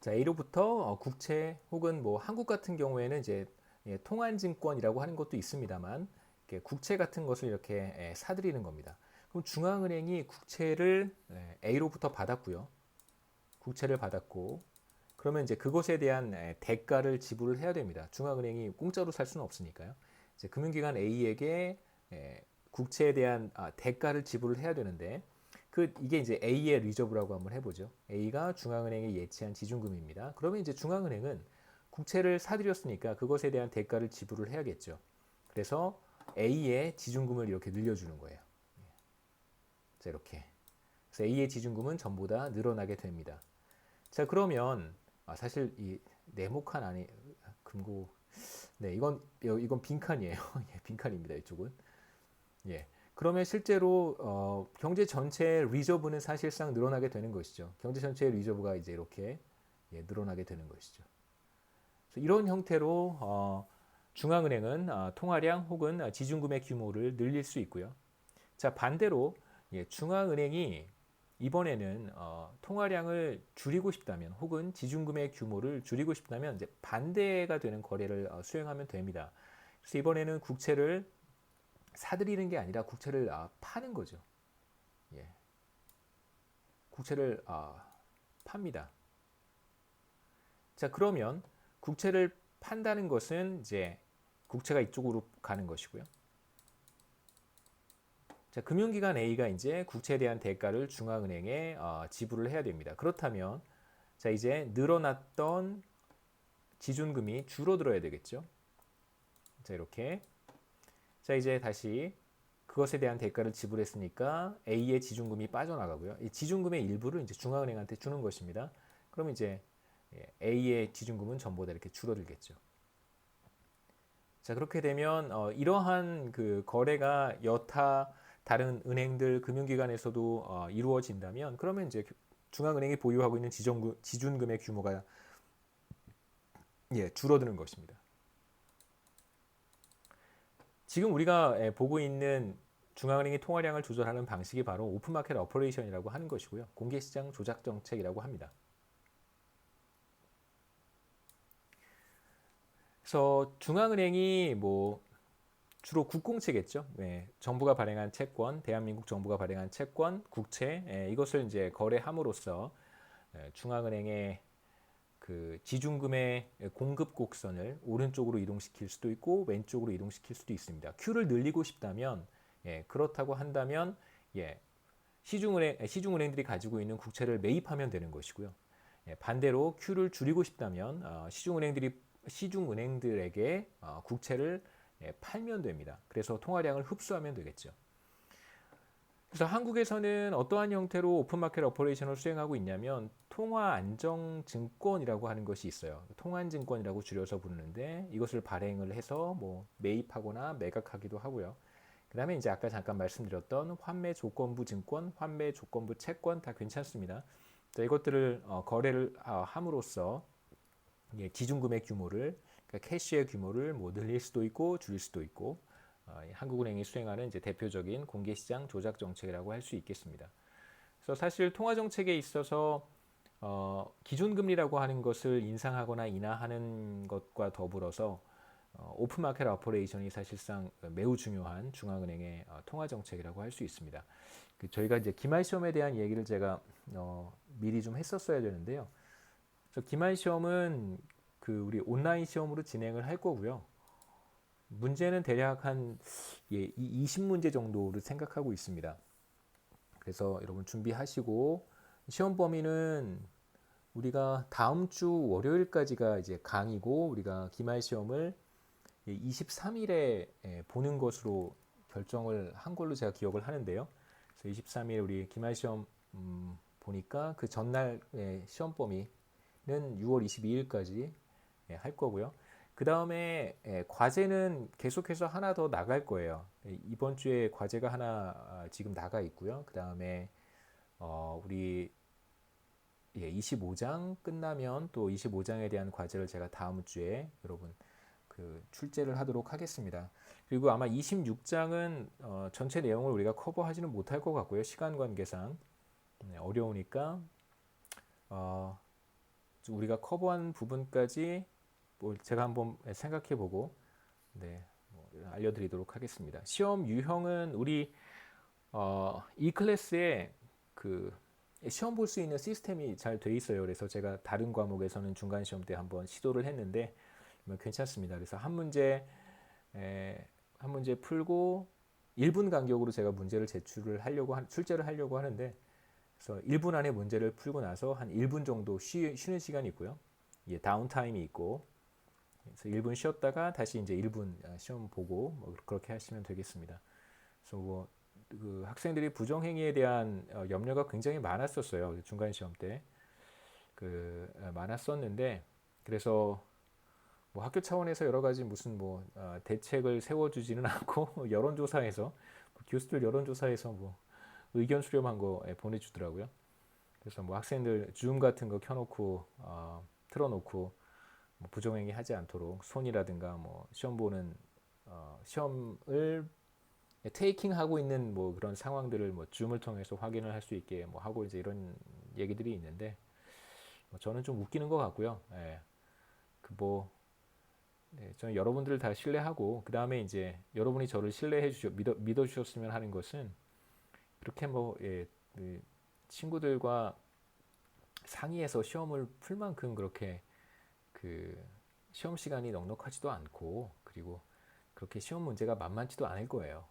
자, A로부터 국채 혹은 뭐 한국 같은 경우에는 이제 통한증권이라고 하는 것도 있습니다만 이렇게 국채 같은 것을 이렇게 사들이는 겁니다. 그럼 중앙은행이 국채를 A로부터 받았고요. 국채를 받았고 그러면 이제 그것에 대한 대가를 지불을 해야 됩니다. 중앙은행이 공짜로 살 수는 없으니까요. 이제 금융기관 A에게 국채에 대한 대가를 지불을 해야 되는데 이게 이제 A의 리저브라고 한번 해보죠. A가 중앙은행에 예치한 지준금입니다. 그러면 이제 중앙은행은 국채를 사들였으니까 그것에 대한 대가를 지불을 해야겠죠. 그래서 A의 지준금을 이렇게 늘려주는 거예요. 자, 이렇게. 그래서 A의 지준금은 전부 다 늘어나게 됩니다. 자, 그러면 사실 이 네모칸 안에 금고 네, 이건 빈칸이에요. 예, 빈칸입니다. 이쪽은. 예. 그러면 실제로 경제 전체의 리저브는 사실상 늘어나게 되는 것이죠. 경제 전체의 리저브가 이제 이렇게 늘어나게 되는 것이죠. 그래서 이런 형태로 중앙은행은 통화량 혹은 지준금의 규모를 늘릴 수 있고요. 자, 반대로 중앙은행이 이번에는 통화량을 줄이고 싶다면 혹은 지준금의 규모를 줄이고 싶다면 이제 반대가 되는 거래를 수행하면 됩니다. 그래서 이번에는 국채를 사들이는 게 아니라 국채를 파는 거죠. 예. 국채를 팝니다. 자, 그러면 국채를 판다는 것은 이제 국채가 이쪽으로 가는 것이고요. 자, 금융기관 A가 이제 국채에 대한 대가를 중앙은행에 지불을 해야 됩니다. 그렇다면 자, 이제 늘어났던 지준금이 줄어들어야 되겠죠. 자, 이렇게. 자, 이제 다시 그것에 대한 대가를 지불했으니까 A의 지준금이 빠져나가고요. 이 지준금의 일부를 이제 중앙은행한테 주는 것입니다. 그럼 이제 A의 지준금은 전부 다 이렇게 줄어들겠죠. 자, 그렇게 되면 이러한 그 거래가 여타 다른 은행들 금융기관에서도 이루어진다면 그러면 이제 중앙은행이 보유하고 있는 지준금의 규모가 줄어드는 것입니다. 지금 우리가 보고 있는 중앙은행이 통화량을 조절하는 방식이 바로 오픈마켓 오퍼레이션이라고 하는 것이고요. 공개시장 조작 정책이라고 합니다. 그래서 중앙은행이 뭐 주로 국공채겠죠. 정부가 발행한 채권, 대한민국 정부가 발행한 채권, 국채 이것을 이제 거래함으로써 중앙은행의 그 지준금의 공급 곡선을 오른쪽으로 이동시킬 수도 있고 왼쪽으로 이동시킬 수도 있습니다. Q를 늘리고 싶다면 그렇다고 한다면 시중은행들이 가지고 있는 국채를 매입하면 되는 것이고요. 반대로 Q를 줄이고 싶다면 시중은행들에게 국채를 팔면 됩니다. 그래서 통화량을 흡수하면 되겠죠. 그래서 한국에서는 어떠한 형태로 오픈마켓 오퍼레이션을 수행하고 있냐면 통화안정증권이라고 하는 것이 있어요. 통안증권이라고 줄여서 부르는데 이것을 발행을 해서 뭐 매입하거나 매각하기도 하고요. 그 다음에 이제 아까 잠깐 말씀드렸던 환매조건부 증권, 환매조건부 채권 다 괜찮습니다. 자, 이것들을 거래를 함으로써 지준금의 규모를 그러니까 캐시의 규모를 뭐 늘릴 수도 있고 줄일 수도 있고 한국은행이 수행하는 이제 대표적인 공개시장 조작 정책이라고 할 수 있겠습니다. 그래서 사실 통화 정책에 있어서 기준금리라고 하는 것을 인상하거나 인하하는 것과 더불어서 오픈마켓 오퍼레이션이 사실상 매우 중요한 중앙은행의 통화 정책이라고 할 수 있습니다. 저희가 이제 기말 시험에 대한 얘기를 제가 미리 좀 했었어야 되는데요. 그래서 기말 시험은 우리 온라인 시험으로 진행을 할 거고요. 문제는 대략 한 20문제 정도를 생각하고 있습니다. 그래서 여러분 준비하시고 시험 범위는 우리가 다음 주 월요일까지가 이제 강의고 우리가 기말 시험을 23일에 보는 것으로 결정을 한 걸로 제가 기억을 하는데요. 그래서 23일 우리 기말 시험 보니까 그 전날 시험 범위는 6월 22일까지 할 거고요. 그 다음에 과제는 계속해서 하나 더 나갈 거예요. 이번 주에 과제가 하나 지금 나가 있고요. 그 다음에 우리 25장 끝나면 또 25장에 대한 과제를 제가 다음 주에 여러분 출제를 하도록 하겠습니다. 그리고 아마 26장은 전체 내용을 우리가 커버하지는 못할 것 같고요. 시간 관계상 어려우니까 우리가 커버한 부분까지 뭐 제가 한번 생각해보고 네, 뭐 알려드리도록 하겠습니다. 시험 유형은 우리 이 클래스에 그 시험 볼 수 있는 시스템이 잘 돼 있어요. 그래서 제가 다른 과목에서는 중간 시험 때 한번 시도를 했는데 괜찮습니다. 그래서 한 문제 풀고 1분 간격으로 제가 문제를 출제를 하려고 하는데, 그래서 1분 안에 문제를 풀고 나서 한 1분 정도 쉬는 시간이 있고요. 예, 다운타임이 있고, 그래서 1분 쉬었다가 다시 이제 1분 시험 보고 뭐 그렇게 하시면 되겠습니다. 그래서 뭐 그 학생들이 부정행위에 대한 염려가 굉장히 많았었어요. 중간 시험 때 많았었는데, 그래서 뭐 학교 차원에서 여러 가지 무슨 뭐 대책을 세워주지는 않고 여론조사에서 교수들 여론조사에서 뭐 의견 수렴한 거 보내주더라고요. 그래서 뭐 학생들 줌 같은 거 켜놓고 틀어놓고 뭐 부정행위 하지 않도록 손이라든가 뭐 시험 보는 시험을 테이킹 하고 있는 뭐 그런 상황들을 뭐 줌을 통해서 확인을 할 수 있게 뭐 하고 이제 이런 얘기들이 있는데 뭐 저는 좀 웃기는 것 같고요. 예. 네, 저는 여러분들을 다 신뢰하고 그 다음에 이제 여러분이 저를 믿어주셨으면 하는 것은 그렇게 뭐 친구들과 상의해서 시험을 풀 만큼 그렇게 그 시험 시간이 넉넉하지도 않고 그리고 그렇게 시험 문제가 만만치도 않을 거예요.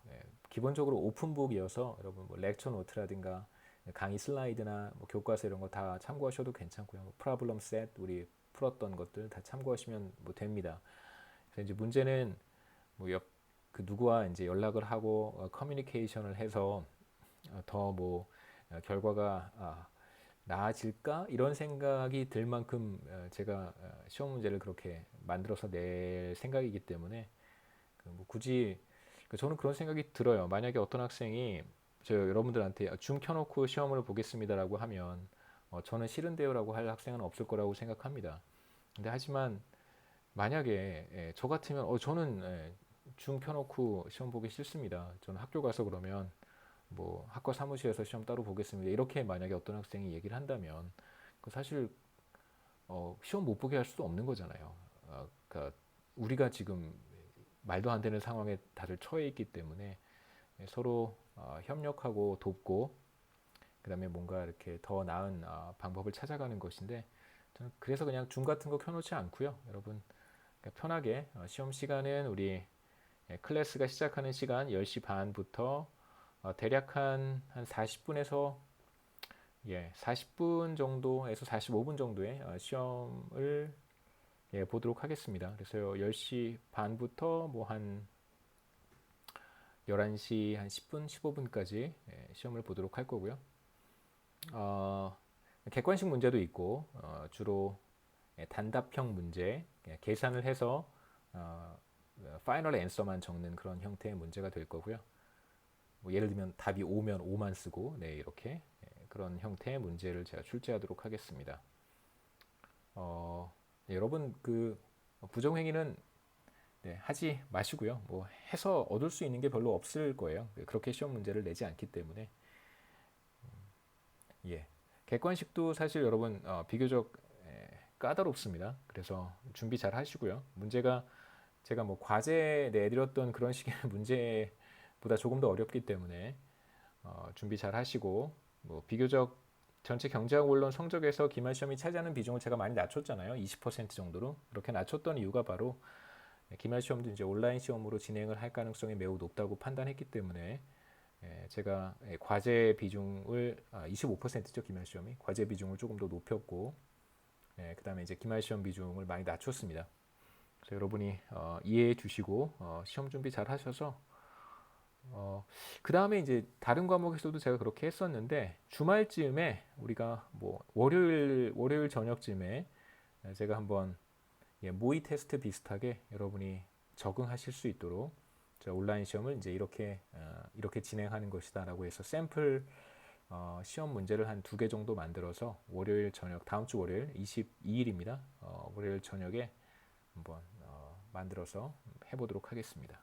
기본적으로 오픈북이어서 여러분 뭐 렉처 노트라든가 강의 슬라이드나 뭐 교과서 이런 거 다 참고하셔도 괜찮고요. 뭐 프로블럼 셋 우리 풀었던 것들 다 참고하시면 뭐 됩니다. 그래서 이제 문제는 뭐 그 누구와 이제 연락을 하고 커뮤니케이션을 해서 더 뭐 결과가 나아질까 이런 생각이 들 만큼 제가 시험 문제를 그렇게 만들어서 낼 생각이기 때문에 뭐 굳이 저는 그런 생각이 들어요. 만약에 어떤 학생이 여러분들한테 줌 켜놓고 시험을 보겠습니다라고 하면 저는 싫은데요라고 할 학생은 없을 거라고 생각합니다. 근데 하지만 만약에 저 같으면 저는 줌 켜놓고 시험 보기 싫습니다. 저는 학교 가서 그러면 뭐 학과 사무실에서 시험 따로 보겠습니다. 이렇게 만약에 어떤 학생이 얘기를 한다면 사실 시험 못 보게 할 수도 없는 거잖아요. 그러니까 우리가 지금 말도 안 되는 상황에 다들 처해 있기 때문에 서로 협력하고 돕고 그다음에 뭔가 이렇게 더 나은 방법을 찾아가는 것인데 저는 그래서 그냥 줌 같은 거 켜놓지 않고요. 여러분 그러니까 편하게 시험 시간은 우리 클래스가 시작하는 시간 10시 반부터 대략 한 40분에서 40분 정도에서 45분 정도의 시험을 보도록 하겠습니다. 그래서 10시 반부터 뭐 한 11시 한 10분, 15분까지 시험을 보도록 할 거고요. 객관식 문제도 있고 주로 단답형 문제, 계산을 해서 파이널 앤서만 적는 그런 형태의 문제가 될 거고요. 뭐 예를 들면 답이 5면 5만 쓰고 이렇게 그런 형태의 문제를 제가 출제하도록 하겠습니다. 여러분 그 부정행위는 하지 마시고요. 뭐 해서 얻을 수 있는 게 별로 없을 거예요. 그렇게 시험 문제를 내지 않기 때문에 객관식도 사실 여러분 비교적 까다롭습니다. 그래서 준비 잘 하시고요. 문제가 제가 뭐 과제 내드렸던 그런 식의 문제보다 조금 더 어렵기 때문에 준비 잘 하시고 뭐 비교적 전체 경제학 원론 성적에서 기말 시험이 차지하는 비중을 제가 많이 낮췄잖아요. 20% 정도로. 그렇게 낮췄던 이유가 바로 기말 시험도 이제 온라인 시험으로 진행을 할 가능성이 매우 높다고 판단했기 때문에 제가 과제 비중을 25%죠. 기말 시험이. 과제 비중을 조금 더 높였고 그 다음에 이제 기말 시험 비중을 많이 낮췄습니다. 그래서 여러분이 이해해 주시고 시험 준비 잘 하셔서 그 다음에 이제 다른 과목에서도 제가 그렇게 했었는데 주말쯤에 우리가 뭐 월요일 저녁쯤에 제가 한번 모의 테스트 비슷하게 여러분이 적응하실 수 있도록 온라인 시험을 이제 이렇게 진행하는 것이다라고 해서 샘플 시험 문제를 한 2개 정도 만들어서 월요일 저녁 다음 주 월요일 22일입니다. 월요일 저녁에 한번 만들어서 해보도록 하겠습니다.